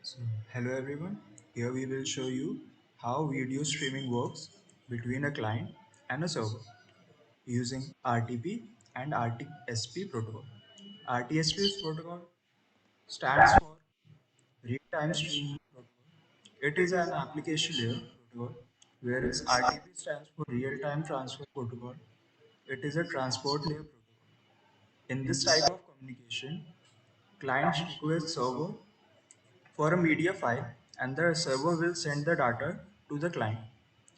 So, hello everyone. Here we will show you how video streaming works between a client and a server using RTP and RTSP protocol. RTSP protocol stands for Real-Time Streaming Protocol. It is an application layer protocol, whereas RTP stands for Real-Time Transfer Protocol. It is a transport layer protocol. In this type of communication, clients request server for a media file, and the server will send the data to the client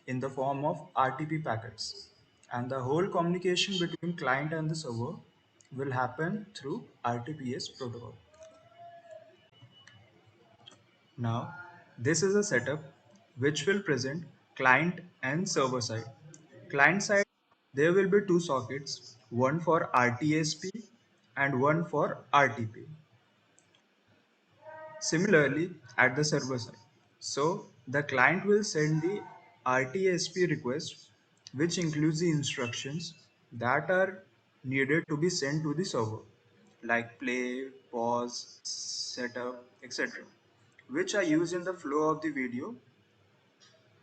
in the form of RTP packets. And the whole communication between client and the server will happen through RTPS protocol. Now, this is a setup which will present client and server side. Client side, there will be two sockets, one for RTSP and one for RTP. Similarly, at the server side. So the client will send the RTSP request, which includes the instructions that are needed to be sent to the server, like play, pause, setup, etc., which are used in the flow of the video.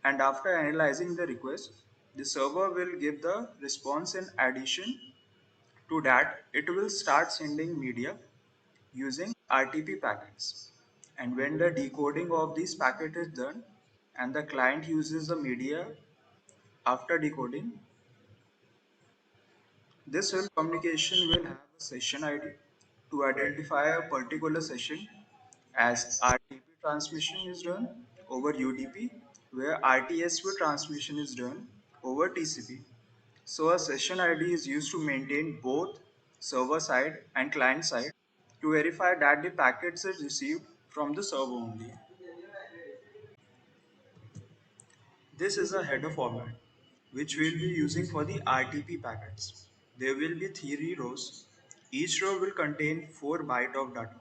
And after analyzing the request, the server will give the response. In addition to that, it will start sending media using RTP packets. And when the decoding of this packet is done and the client uses the media after decoding, this whole communication will have a session ID to identify a particular session, as RTP transmission is done over UDP, where RTSP transmission is done over TCP. So a session ID is used to maintain both server side and client side to verify that the packets are received from the server only. This is a header format which we'll be using for the RTP packets. There will be three rows. Each row will contain 4 bytes of data.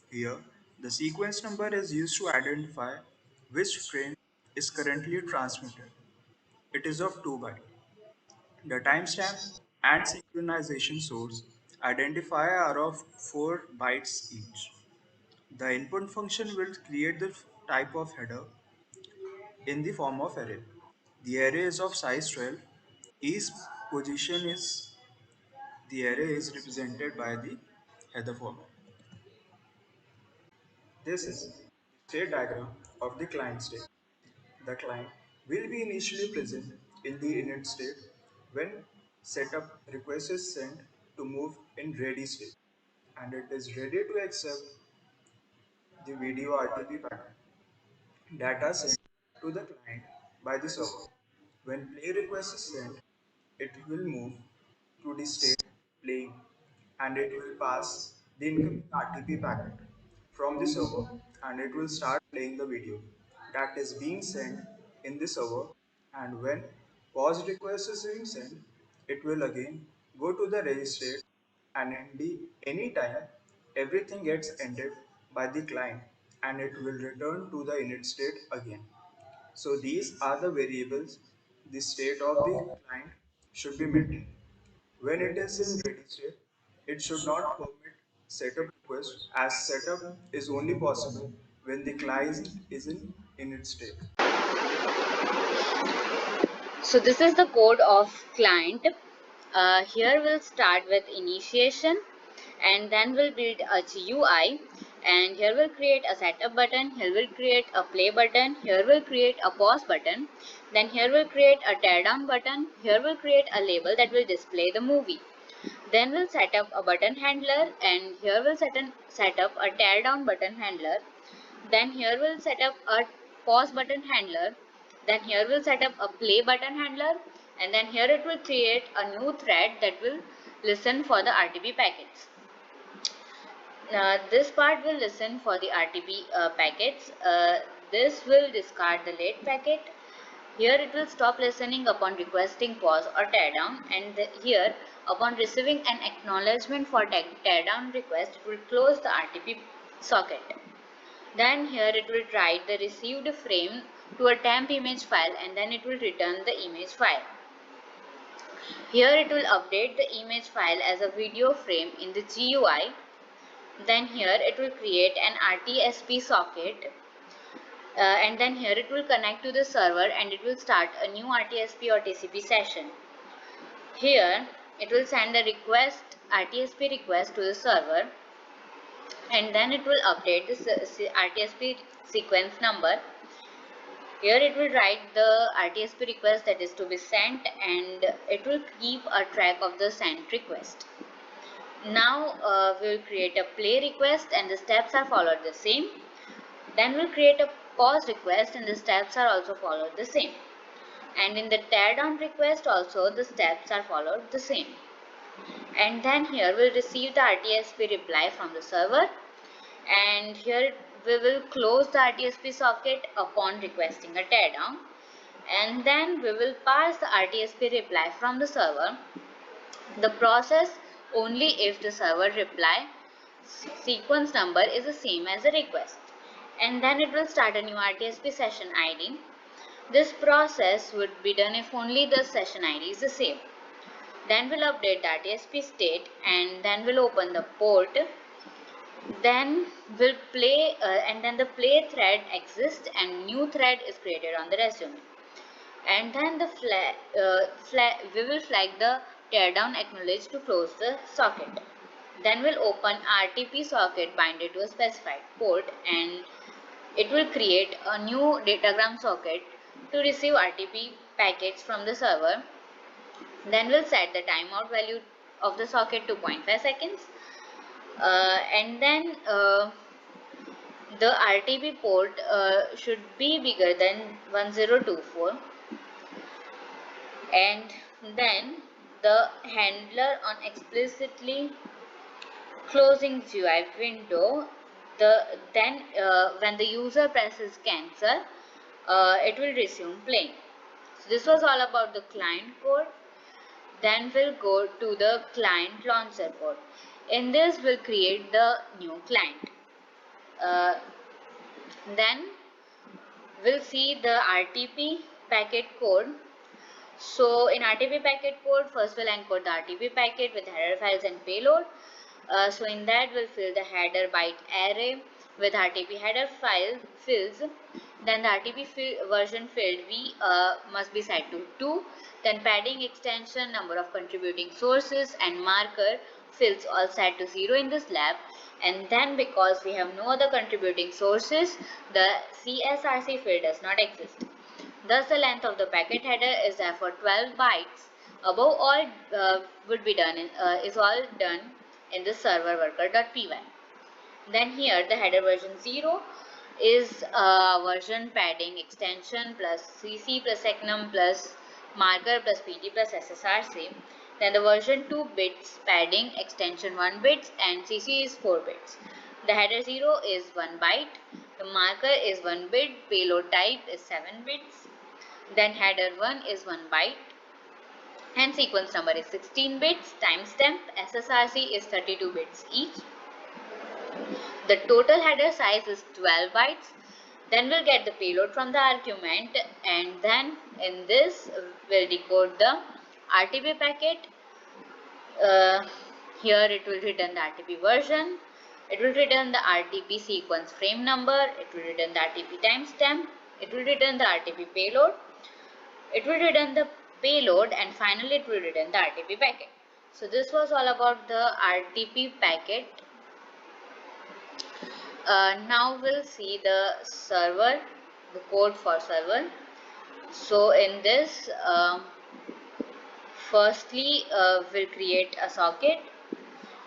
Here, the sequence number is used to identify which frame is currently transmitted. It is of 2 bytes. The timestamp and synchronization source identifier are of 4 bytes each. The input function will create the type of header in the form of array. The array is of size 12. Each position is the array is represented by the header format. This is the state diagram of the client state. The client will be initially present in the init state when setup request is sent to move in ready state, and it is ready to accept the video RTP packet. Data sent to the client by the server. When play request is sent, it will move to the state playing, and it will pass the incoming RTP packet from the server, and it will start playing the video that is being sent in the server. And when pause request is being sent, it will again go to the ready state, and in the any time everything gets ended by the client, and it will return to the init state again. So these are the variables the state of the client should be maintained. When it is in ready state, it should not permit setup request, as setup is only possible when the client is in init state. So this is the code of client. Here we'll start with initiation, and then we'll build a GUI, and here we'll create a setup button, here we'll create a play button, here we'll create a pause button, then here we'll create a teardown button, here we'll create a label that will display the movie. Then we'll set up a button handler, and here we'll set up a teardown button handler. Then here we'll set up a pause button handler. Then here we'll set up a play button handler, and then here it will create a new thread that will listen for the RTP packets. This part will listen for the RTP packets. This will discard the late packet. Here it will stop listening upon requesting pause or teardown, and here upon receiving an acknowledgement for teardown request, it will close the RTP socket. Then here it will write the received frame to a temp image file, and then it will return the image file. Here it will update the image file as a video frame in the GUI. Then here it will create an RTSP socket. and then here it will connect to the server and it will start a new RTSP or TCP session. Here it will send a request, RTSP request to the server, and then it will update the RTSP sequence number. Here it will write the RTSP request that is to be sent, and it will keep a track of the sent request. Now we will create a play request and the steps are followed the same. Then we'll create a pause request and the steps are also followed the same. And in the tear down request also the steps are followed the same. And then here we'll receive the RTSP reply from the server, and here we will close the RTSP socket upon requesting a teardown, and then we will pass the RTSP reply from the server. The process only if the server reply sequence number is the same as the request, and then it will start a new RTSP session ID. This process would be done if only the session ID is the same. Then we'll update the RTSP state, and then we'll open the port. Then we'll play and then the play thread exists and new thread is created on the resume. And then the we will flag the teardown acknowledge to close the socket. Then we'll open RTP socket binded to a specified port, and it will create a new datagram socket to receive RTP packets from the server. Then we'll set the timeout value of the socket to 0.5 seconds, and then the RTP port should be bigger than 1024, and then the handler on explicitly closing GUI window, when the user presses cancel, it will resume playing. So this was all about the client code. Then we'll go to the client launcher code. In this we'll create the new client. Then we'll see the RTP packet code. So in RTP packet code, first we'll encode the RTP packet with header files and payload. So in that we'll fill the header byte array with RTP header file fields. Then the RTP version field v must be set to 2. Then padding, extension, number of contributing sources and marker fields all set to 0 in this lab. And then because we have no other contributing sources, the CSRC field does not exist. Thus the length of the packet header is therefore 12 bytes. Above all is all done in the server worker.py. Then here the header version 0 is version padding extension plus CC plus secnum plus marker plus PT plus SSRC. Then the version 2 bits padding extension 1 bits and CC is 4 bits. The header 0 is 1 byte. The marker is 1 bit. Payload type is 7 bits. Then header 1 is 1 byte. And sequence number is 16 bits. Timestamp SSRC is 32 bits each. The total header size is 12 bytes. Then we'll get the payload from the argument, and then in this we'll decode the RTP packet. Here it will return the RTP version, it will return the RTP sequence frame number, it will return the RTP timestamp, it will return the RTP payload, it will return the payload, and finally it will return the RTP packet. So this was all about the RTP packet. Now we'll see the server, the code for server. So in this, firstly we'll create a socket,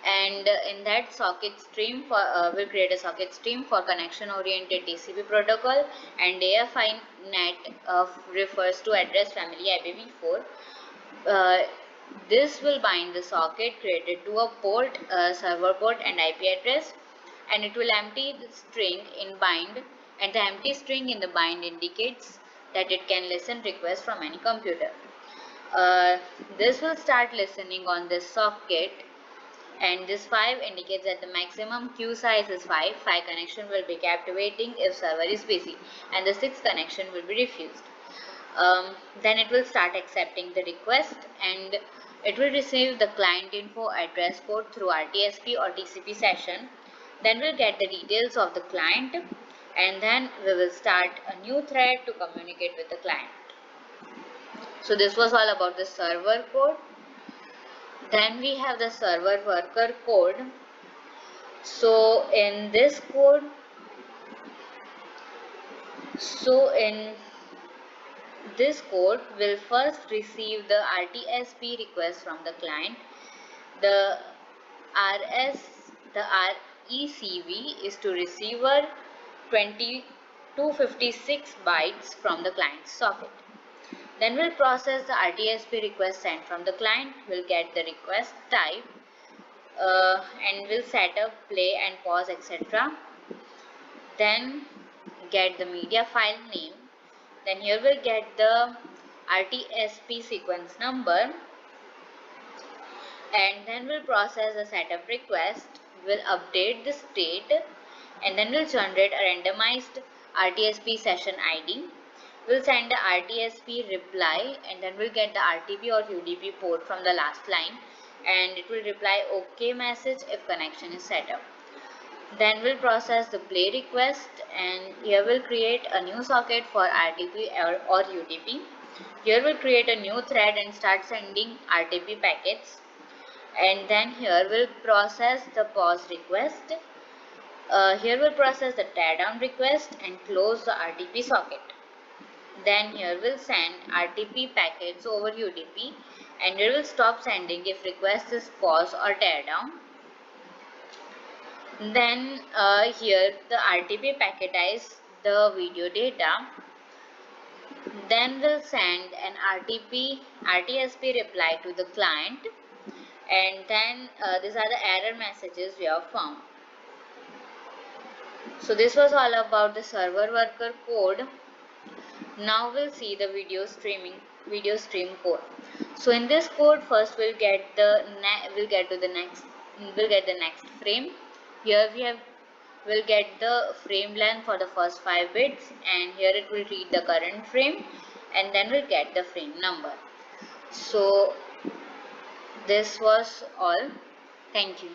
and in that socket stream we'll create a socket stream for connection oriented TCP protocol, and AFI net refers to address family IPv4. This will bind the socket created to a port, server port and IP address, and it will empty the string in bind, and the empty string in the bind indicates that it can listen requests from any computer. This will start listening on this socket, and this 5 indicates that the maximum queue size is 5. 5 connection will be captivating if server is busy, and the 6th connection will be refused. Then it will start accepting the request, and it will receive the client info address port through RTSP or TCP session. Then we'll get the details of the client, and then we will start a new thread to communicate with the client. So this was all about the server code. Then we have the server worker code. So in this code, will first receive the RTSP request from the client. The RECV is to receiver 256 bytes from the client's socket. Then we'll process the RTSP request sent from the client. We'll get the request type and we'll set up play and pause, etc. Then get the media file name. Then here we'll get the RTSP sequence number, and then we'll process the setup request. We'll update the state, and then we'll generate a randomized RTSP session ID. We'll send the RTSP reply, and then we'll get the RTP or UDP port from the last line, and it will reply OK message if connection is set up. Then we'll process the play request, and here we'll create a new socket for RTP or UDP. Here we'll create a new thread and start sending RTP packets. And then here we'll process the pause request. Here we'll process the teardown request and close the RTP socket. Then here we'll send RTP packets over UDP, and here we'll stop sending if request is pause or teardown. Then here the RTP packetize the video data. Then we'll send an RTSP reply to the client, and then these are the error messages we have found. So this was all about the server worker code. Now we'll see the video stream code. So in this code, first we'll get the next frame. Here we'll get the frame length for the first 5 bits, and here it will read the current frame, and then we'll get the frame number. So this was all. Thank you.